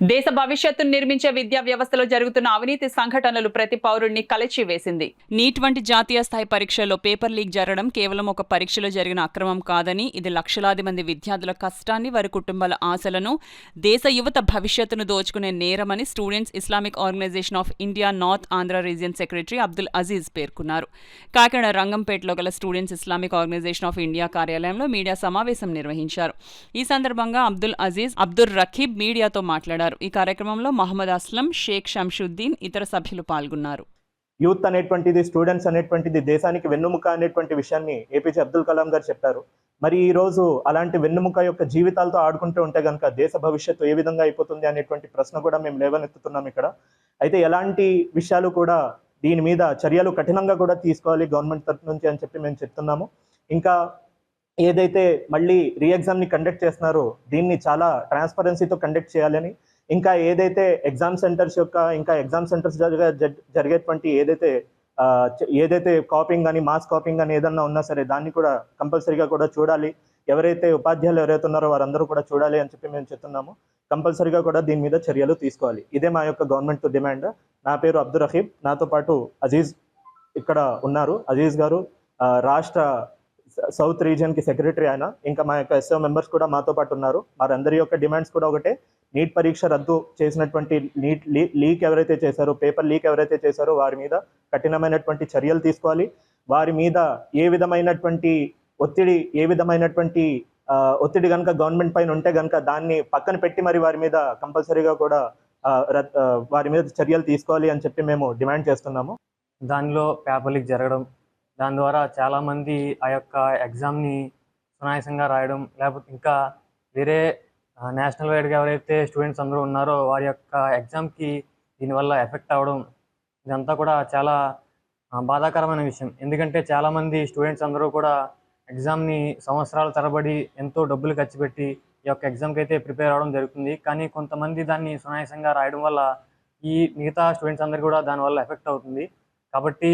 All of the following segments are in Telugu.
దేశ భవిష్యత్తును నిర్మించే విద్యా వ్యవస్థలో జరుగుతున్న అవినీతి సంఘటనలు ప్రతి పౌరుడిని కలచివేసింది. నీట్ వంటి జాతీయ స్థాయి పరీక్షల్లో పేపర్ లీక్ జరగడం కేవలం ఒక పరీక్షలో జరిగిన అక్రమం కాదని, ఇది లక్షలాది మంది విద్యార్థుల కష్టాన్ని, వారి కుటుంబాల ఆశలను, దేశ యువత భవిష్యత్తును దోచుకునే నేరమని students Islamic organisation of India north Andhra region secretary Abdul Aziz పేర్కొన్నారు. కాకినాడ రంగంపేటలో గల students Islamic organisation of India కార్యాలయంలో మీడియా సమావేశం నిర్వహించారు. ఈ సందర్భంగా అబ్దుల్ అజీజ్, అబ్దుల్ రఖీబ్ మీడియాతో మాట్లాడారు. ఈ కార్యక్రమంలో మహమ్మద్ అస్లం, షేక్ షంషుద్దీన్, ఇతర సభ్యులు పాల్గొన్నారు. యూత్ అనేటువంటిది, స్టూడెంట్స్ అనేటువంటిది దేశానికి వెన్నుముక అనేటువంటి విషయాన్ని ఏపీజే అబ్దుల్ కలాం గారు చెప్పారు. మరి ఈ రోజు అలాంటి వెన్నుముక యొక్క జీవితాలతో ఆడుకుంటూ ఉంటే కనుక దేశ భవిష్యత్తు ఏ విధంగా అయిపోతుంది అనేటువంటి ప్రశ్న కూడా మేము లేవనెత్తుతున్నాం ఇక్కడ. అయితే ఎలాంటి విషయాలు కూడా దీని మీద చర్యలు కఠినంగా కూడా తీసుకోవాలి గవర్నమెంట్ తరఫు నుంచి అని చెప్పి మేము చెప్తున్నాము. ఇంకా ఏదైతే మళ్ళీ రీఎగ్జామ్ని కండక్ట్ చేస్తున్నారో దీన్ని చాలా ట్రాన్స్పరెన్సీతో కండక్ట్ చేయాలని, ఇంకా ఏదైతే ఎగ్జామ్ సెంటర్స్ జరిగేటువంటి ఏదైతే కాపింగ్ కానీ మాస్ కాపింగ్ కానీ ఏదన్నా ఉన్నా సరే దాన్ని కూడా కంపల్సరీగా కూడా చూడాలి. ఎవరైతే ఉపాధ్యాయులు ఎవరైతే ఉన్నారో వారందరూ కూడా చూడాలి అని చెప్పి మేము చెప్తున్నాము. కంపల్సరీగా కూడా దీని మీద చర్యలు తీసుకోవాలి. ఇదే మా యొక్క గవర్నమెంట్ డిమాండ్. నా పేరు అబ్దుల్ రహీబ్, నాతో పాటు అజీజ్ ఇక్కడ ఉన్నారు. అజీజ్ గారు రాష్ట్ర సౌత్ రీజియన్కి సెక్రటరీ ఆయన. ఇంకా మా యొక్క ఎస్ఓ మెంబర్స్ కూడా మాతో పాటు ఉన్నారు. వారందరి యొక్క డిమాండ్స్ కూడా ఒకటే, నీట్ పరీక్ష రద్దు చేసినటువంటి నీట్ లీక్ ఎవరైతే చేశారో, పేపర్ లీక్ ఎవరైతే చేశారో వారి మీద కఠినమైనటువంటి చర్యలు తీసుకోవాలి. వారి మీద ఏ విధమైనటువంటి ఒత్తిడి కనుక గవర్నమెంట్ పైన ఉంటే కనుక దాన్ని పక్కన పెట్టి మరి వారి మీద కంపల్సరీగా కూడా వారి మీద చర్యలు తీసుకోవాలి అని చెప్పి మేము డిమాండ్ చేస్తున్నాము. దానిలో పేపర్ లీక్ జరగడం, దాని ద్వారా చాలామంది ఆ యొక్క ఎగ్జామ్ని సునాయాసంగా రాయడం, లేకపోతే ఇంకా వేరే నేషనల్ వైడ్గా ఎవరైతే స్టూడెంట్స్ అందరూ ఉన్నారో వారి యొక్క ఎగ్జామ్కి దీనివల్ల ఎఫెక్ట్ అవ్వడం, ఇదంతా కూడా చాలా బాధాకరమైన విషయం. ఎందుకంటే చాలామంది స్టూడెంట్స్ అందరూ కూడా ఎగ్జామ్ని సంవత్సరాల తరబడి ఎంతో డబ్బులు ఖర్చు పెట్టి ఈ యొక్క ఎగ్జామ్కి అయితే ప్రిపేర్ అవ్వడం జరుగుతుంది. కానీ కొంతమంది దాన్ని సునాయాసంగా రాయడం వల్ల ఈ మిగతా స్టూడెంట్స్ అందరికీ కూడా దానివల్ల ఎఫెక్ట్ అవుతుంది. కాబట్టి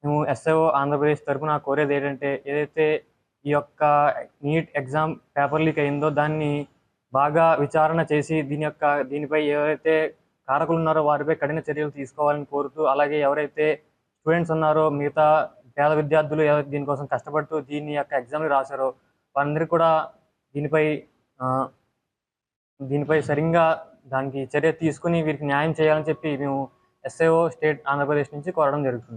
మేము ఎస్ఐఓ ఆంధ్రప్రదేశ్ తరఫున కోరేది ఏంటంటే, ఏదైతే ఈ యొక్క నీట్ ఎగ్జామ్ పేపర్ లీక్ అయిందో దాన్ని బాగా విచారణ చేసి దీనిపై ఎవరైతే కారకులు ఉన్నారో వారిపై కఠిన చర్యలు తీసుకోవాలని కోరుతూ, అలాగే ఎవరైతే స్టూడెంట్స్ ఉన్నారో మిగతా పేద విద్యార్థులు దీనికోసం కష్టపడుతూ దీని యొక్క ఎగ్జామ్ని రాశారో వారందరికీ కూడా దీనిపై సరిగ్గా దానికి చర్య తీసుకుని వీరికి న్యాయం చేయాలని చెప్పి మేము ఎస్ఐఓ స్టేట్ ఆంధ్రప్రదేశ్ నుంచి కోరడం జరుగుతుంది.